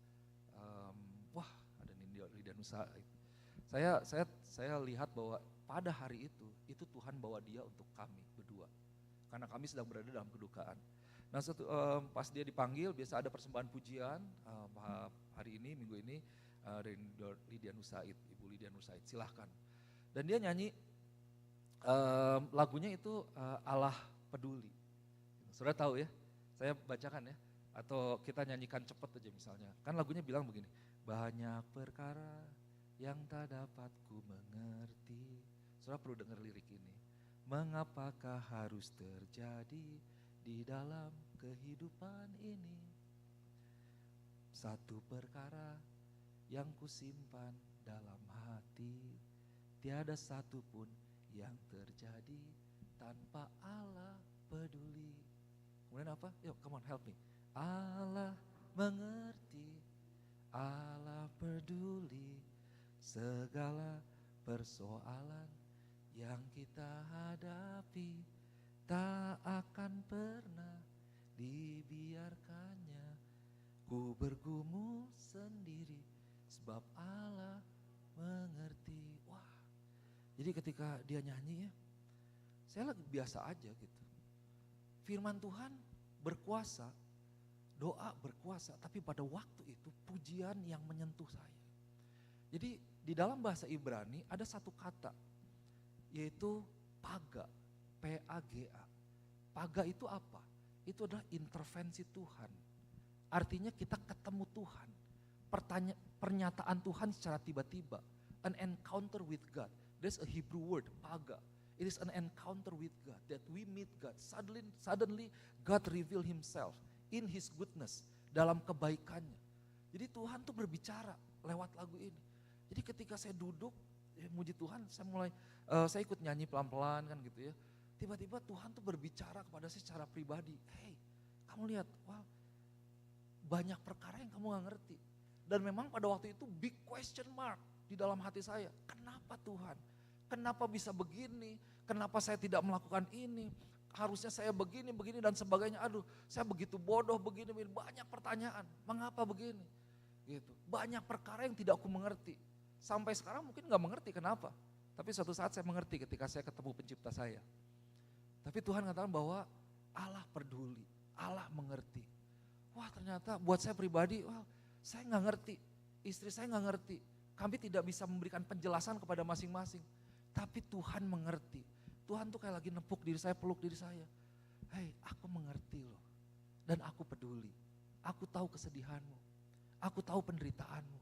Wah ada Lydia Nur Said. Saya lihat bahwa pada hari itu Tuhan bawa dia untuk kami berdua. Karena kami sedang berada dalam kedukaan. Nah pas dia dipanggil biasa ada persembahan pujian hari ini, minggu ini dari Lydia Nur Said, Ibu Lydia Nur Said, silahkan. Dan dia nyanyi lagunya itu Allah Peduli. Saudara tahu ya, saya bacakan ya. Atau kita nyanyikan cepat aja misalnya. Kan lagunya bilang begini, banyak perkara yang tak dapat ku mengerti. Saudara perlu dengar lirik ini. Mengapakah harus terjadi di dalam kehidupan ini? Satu perkara yang ku simpan dalam hati, tiada satu pun yang terjadi tanpa Allah peduli. Kemudian apa? Yuk come on help me. Allah mengerti, Allah peduli segala persoalan yang kita hadapi, tak akan pernah dibiarkannya ku bergumul sendiri sebab Allah mengerti. Wah, jadi ketika dia nyanyi ya, saya lagi biasa aja gitu. Firman Tuhan berkuasa, doa berkuasa, tapi pada waktu itu pujian yang menyentuh saya. Jadi di dalam bahasa Ibrani ada satu kata, yaitu paga, P-A-G-A. Paga itu apa? Itu adalah intervensi Tuhan. Artinya kita ketemu Tuhan, pernyataan Tuhan secara tiba-tiba, an encounter with God. There's a Hebrew word, paga. It is an encounter with God, that we meet God. Suddenly God reveal himself in his goodness, dalam kebaikannya. Jadi Tuhan tuh berbicara lewat lagu ini. Jadi ketika saya duduk, muji Tuhan, saya ikut nyanyi pelan-pelan kan gitu ya. Tiba-tiba Tuhan tuh berbicara kepada saya secara pribadi. Hey, kamu lihat, wow, banyak perkara yang kamu gak ngerti. Dan memang pada waktu itu big question mark di dalam hati saya. Kenapa Tuhan? Kenapa bisa begini? Kenapa saya tidak melakukan ini? Harusnya saya begini dan sebagainya. Aduh, saya begitu bodoh begini, banyak pertanyaan. Mengapa begini? Gitu. Banyak perkara yang tidak aku mengerti. Sampai sekarang mungkin gak mengerti kenapa. Tapi suatu saat saya mengerti ketika saya ketemu pencipta saya. Tapi Tuhan katakan bahwa Allah peduli, Allah mengerti. Wah ternyata buat saya pribadi, wah saya gak ngerti, istri saya gak ngerti. Kami tidak bisa memberikan penjelasan kepada masing-masing. Tapi Tuhan mengerti. Tuhan tuh kayak lagi nepuk diri saya, peluk diri saya. Hei, aku mengerti loh. Dan aku peduli. Aku tahu kesedihanmu. Aku tahu penderitaanmu.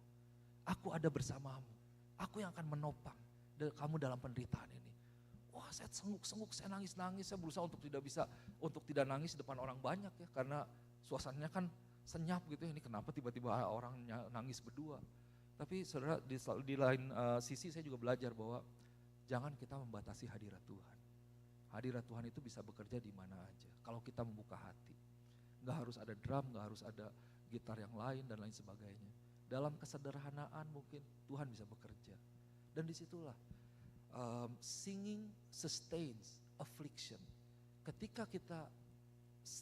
Aku ada bersamamu. Aku yang akan menopang kamu dalam penderitaan ini. Wah saya senguk-senguk, saya nangis-nangis. Saya berusaha untuk tidak nangis di depan orang banyak ya. Karena suasananya kan senyap gitu ya. Ini kenapa tiba-tiba orang nangis berdua. Tapi saudara di lain sisi saya juga belajar bahwa jangan kita membatasi hadirat Tuhan. Hadirat Tuhan itu bisa bekerja di mana aja. Kalau kita membuka hati. Gak harus ada drum, gak harus ada gitar yang lain dan lain sebagainya. Dalam kesederhanaan mungkin Tuhan bisa bekerja. Dan disitulah singing sustains affliction. ketika kita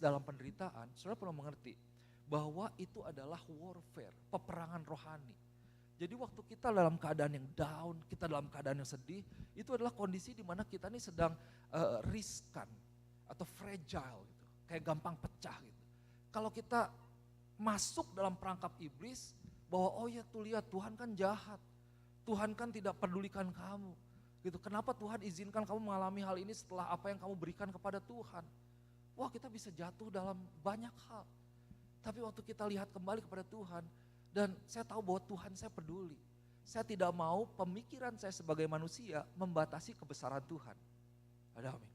dalam penderitaan, saudara perlu mengerti bahwa itu adalah warfare, peperangan rohani. Jadi waktu kita dalam keadaan yang down, kita dalam keadaan yang sedih, itu adalah kondisi di mana kita ini sedang riskan atau fragile gitu, kayak gampang pecah gitu. Kalau kita masuk dalam perangkap iblis, bahwa oh ya tuh lihat Tuhan kan jahat, Tuhan kan tidak pedulikan kamu. Gitu. Kenapa Tuhan izinkan kamu mengalami hal ini setelah apa yang kamu berikan kepada Tuhan? Wah, kita bisa jatuh dalam banyak hal. Tapi waktu kita lihat kembali kepada Tuhan, dan saya tahu bahwa Tuhan saya peduli. Saya tidak mau pemikiran saya sebagai manusia membatasi kebesaran Tuhan. Ada amin.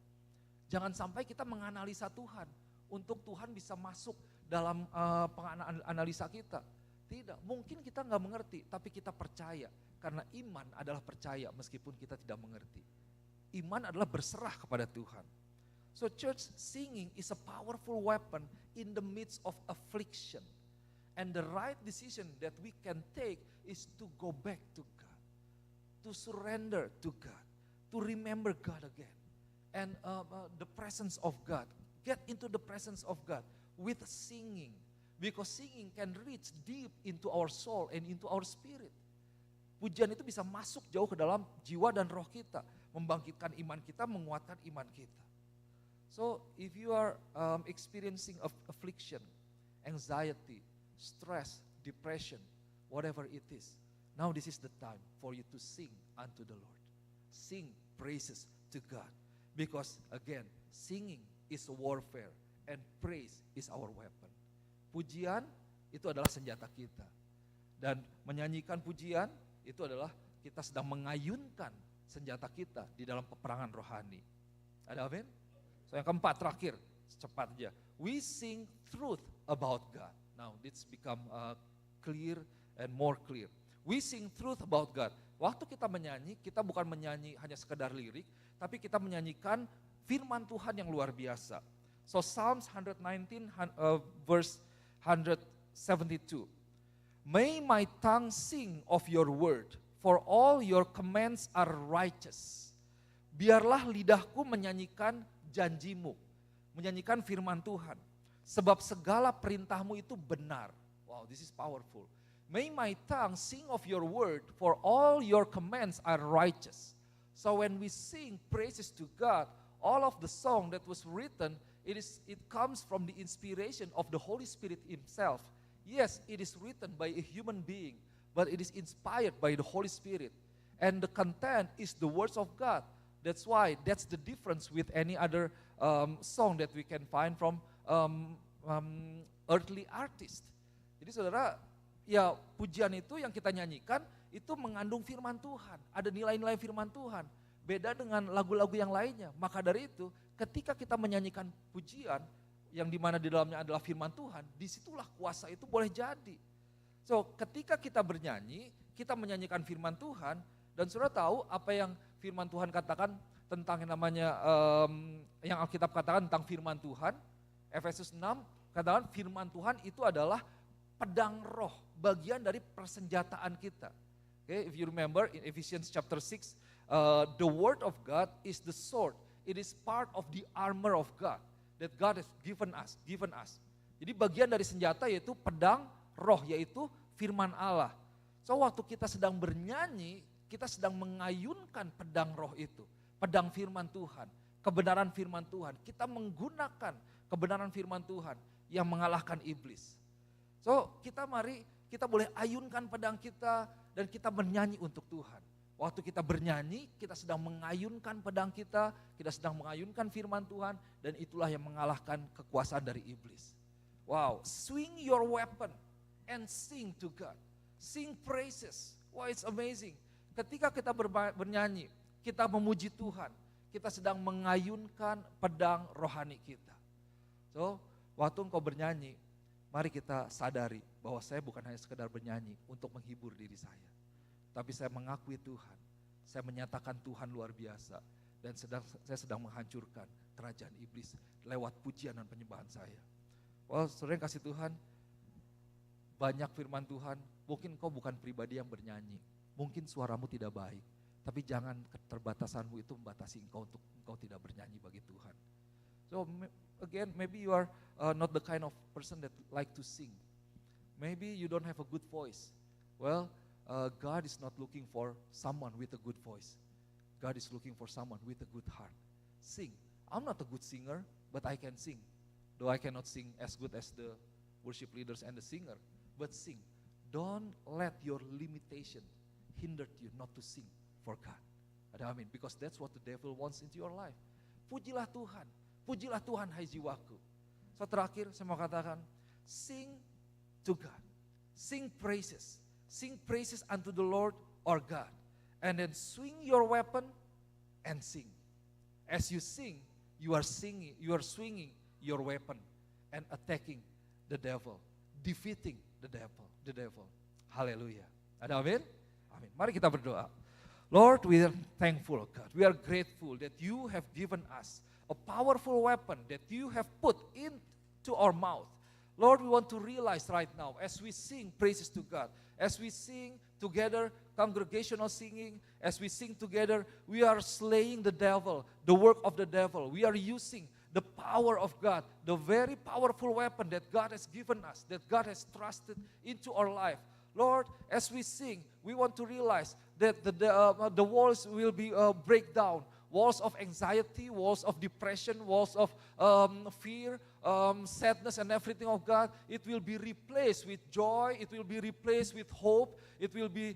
Jangan sampai kita menganalisa Tuhan untuk Tuhan bisa masuk dalam analisa kita. Tidak, mungkin kita nggak mengerti, tapi kita percaya. Karena iman adalah percaya meskipun kita tidak mengerti. Iman adalah berserah kepada Tuhan. So church, singing is a powerful weapon in the midst of affliction. And the right decision that we can take is to go back to God. To surrender to God. To remember God again. And the presence of God. Get into the presence of God with singing. Because singing can reach deep into our soul and into our spirit. Pujian itu bisa masuk jauh ke dalam jiwa dan roh kita. Membangkitkan iman kita, menguatkan iman kita. So if you are experiencing affliction, anxiety, stress, depression, whatever it is, now this is the time for you to sing unto the Lord. Sing praises to God. Because again, singing is a warfare and praise is our weapon. Pujian itu adalah senjata kita. Dan menyanyikan pujian itu adalah kita sedang mengayunkan senjata kita di dalam peperangan rohani. Ada amin? So yang keempat terakhir, cepat aja. We sing truth about God. Now it's become clear and more clear. We sing truth about God. Waktu kita menyanyi, kita bukan menyanyi hanya sekedar lirik, tapi kita menyanyikan firman Tuhan yang luar biasa. So Psalms 119 verse 172. May my tongue sing of your word, for all your commands are righteous. Biarlah lidahku menyanyikan janjimu, menyanyikan firman Tuhan. Sebab segala perintahmu itu benar. Wow, this is powerful. May my tongue sing of your word, for all your commands are righteous. So when we sing praises to God, all of the song that was written, it comes from the inspiration of the Holy Spirit himself. Yes, it is written by a human being, but it is inspired by the Holy Spirit. And the content is the words of God. That's why, that's the difference with any other song that we can find from earthly artists. Jadi saudara, ya pujian itu yang kita nyanyikan, itu mengandung firman Tuhan. Ada nilai-nilai firman Tuhan. Beda dengan lagu-lagu yang lainnya. Maka dari itu, ketika kita menyanyikan pujian, yang dimana di dalamnya adalah firman Tuhan, disitulah kuasa itu boleh jadi. So ketika kita bernyanyi, kita menyanyikan firman Tuhan, dan saudara tahu apa yang firman Tuhan katakan tentang yang namanya, yang Alkitab katakan tentang firman Tuhan, Efesus 6 katakan firman Tuhan itu adalah pedang roh, bagian dari persenjataan kita. Okay, if you remember in Ephesians chapter 6, the word of God is the sword, it is part of the armor of God that God has given us. Jadi bagian dari senjata yaitu pedang roh, yaitu firman Allah. So waktu kita sedang bernyanyi, kita sedang mengayunkan pedang roh itu, pedang firman Tuhan, kebenaran firman Tuhan. Kita menggunakan kebenaran firman Tuhan yang mengalahkan iblis. So kita boleh ayunkan pedang kita dan kita bernyanyi untuk Tuhan. Waktu kita bernyanyi, kita sedang mengayunkan pedang kita sedang mengayunkan firman Tuhan, dan itulah yang mengalahkan kekuasaan dari iblis. Wow, swing your weapon and sing to God. Sing praises. Wow, it's amazing. Ketika kita bernyanyi, kita memuji Tuhan, kita sedang mengayunkan pedang rohani kita. So, waktu engkau bernyanyi, mari kita sadari bahwa saya bukan hanya sekedar bernyanyi untuk menghibur diri saya. Tapi saya mengakui Tuhan, saya menyatakan Tuhan luar biasa, dan saya sedang menghancurkan kerajaan iblis lewat pujian dan penyembahan saya. Wah, saudara yang kasih Tuhan, banyak firman Tuhan, mungkin kau bukan pribadi yang bernyanyi, mungkin suaramu tidak baik, tapi jangan keterbatasanmu itu membatasi engkau untuk engkau tidak bernyanyi bagi Tuhan. So again, maybe you are not the kind of person that like to sing. Maybe you don't have a good voice. Well, God is not looking for someone with a good voice. God is looking for someone with a good heart. Sing. I'm not a good singer, but I can sing. Though I cannot sing as good as the worship leaders and the singer, but sing. Don't let your limitation hinder you not to sing for God. Ada amin. Because that's what the devil wants into your life. Pujilah Tuhan. Pujilah Tuhan hai jiwaku. So terakhir saya mau katakan, sing to God. Sing praises. Sing praises unto the Lord our God. And then swing your weapon and sing. As you sing, you are swinging your weapon and attacking the devil, defeating the devil. Hallelujah. Ada amin? Amin. Mari kita berdoa. Lord, we are thankful, God. We are grateful that you have given us a powerful weapon that you have put into our mouth. Lord, we want to realize right now as we sing praises to God, as we sing together, congregational singing, as we sing together, we are slaying the devil, the work of the devil. We are using the power of God, the very powerful weapon that God has given us, that God has trusted into our life. Lord, as we sing, we want to realize that the walls will be break down. Walls of anxiety, walls of depression, walls of fear, sadness and everything of God. It will be replaced with joy. It will be replaced with hope. It will be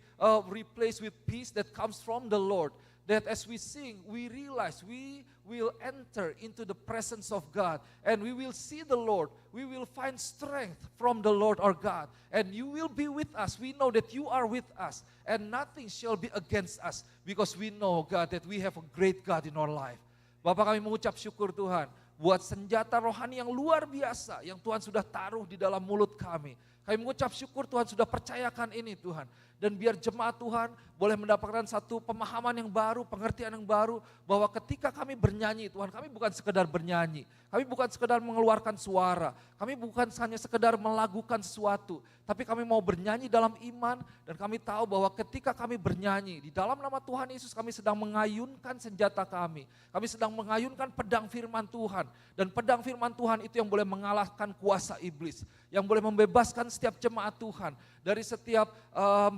replaced with peace that comes from the Lord. That as we sing, we realize we will enter into the presence of God and we will see the Lord. We will find strength from the Lord our God. And you will be with us. We know that you are with us and nothing shall be against us because we know, God, that we have a great God in our life. Bapak, kami mengucap syukur Tuhan buat senjata rohani yang luar biasa yang Tuhan sudah taruh di dalam mulut kami. Kami mengucap syukur Tuhan sudah percayakan ini Tuhan. Dan biar jemaat Tuhan boleh mendapatkan satu pemahaman yang baru, pengertian yang baru. Bahwa ketika kami bernyanyi Tuhan, kami bukan sekedar bernyanyi. Kami bukan sekedar mengeluarkan suara. Kami bukan hanya sekedar melakukan sesuatu. Tapi kami mau bernyanyi dalam iman. Dan kami tahu bahwa ketika kami bernyanyi, di dalam nama Tuhan Yesus kami sedang mengayunkan senjata kami. Kami sedang mengayunkan pedang firman Tuhan. Dan pedang firman Tuhan itu yang boleh mengalahkan kuasa iblis. Yang boleh membebaskan setiap jemaat Tuhan. Dari setiap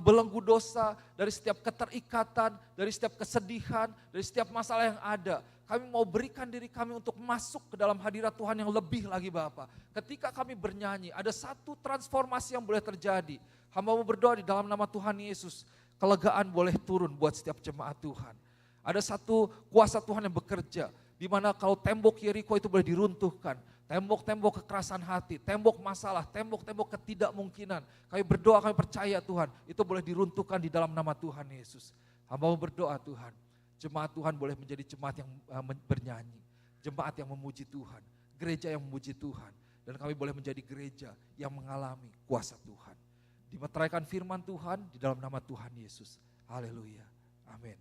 belenggu dosa, dari setiap keterikatan, dari setiap kesedihan, dari setiap masalah yang ada. Kami mau berikan diri kami untuk masuk ke dalam hadirat Tuhan yang lebih lagi Bapa. Ketika kami bernyanyi, ada satu transformasi yang boleh terjadi. Hamba mau berdoa di dalam nama Tuhan Yesus, kelegaan boleh turun buat setiap jemaat Tuhan. Ada satu kuasa Tuhan yang bekerja, di mana kalau tembok Yeriko itu boleh diruntuhkan. Tembok-tembok kekerasan hati, tembok masalah, tembok-tembok ketidakmungkinan. Kami berdoa, kami percaya Tuhan, itu boleh diruntuhkan di dalam nama Tuhan Yesus. Hamba mau berdoa Tuhan, jemaat Tuhan boleh menjadi jemaat yang bernyanyi, jemaat yang memuji Tuhan, gereja yang memuji Tuhan. Dan kami boleh menjadi gereja yang mengalami kuasa Tuhan. Dimeteraikan firman Tuhan di dalam nama Tuhan Yesus. Haleluya. Amin.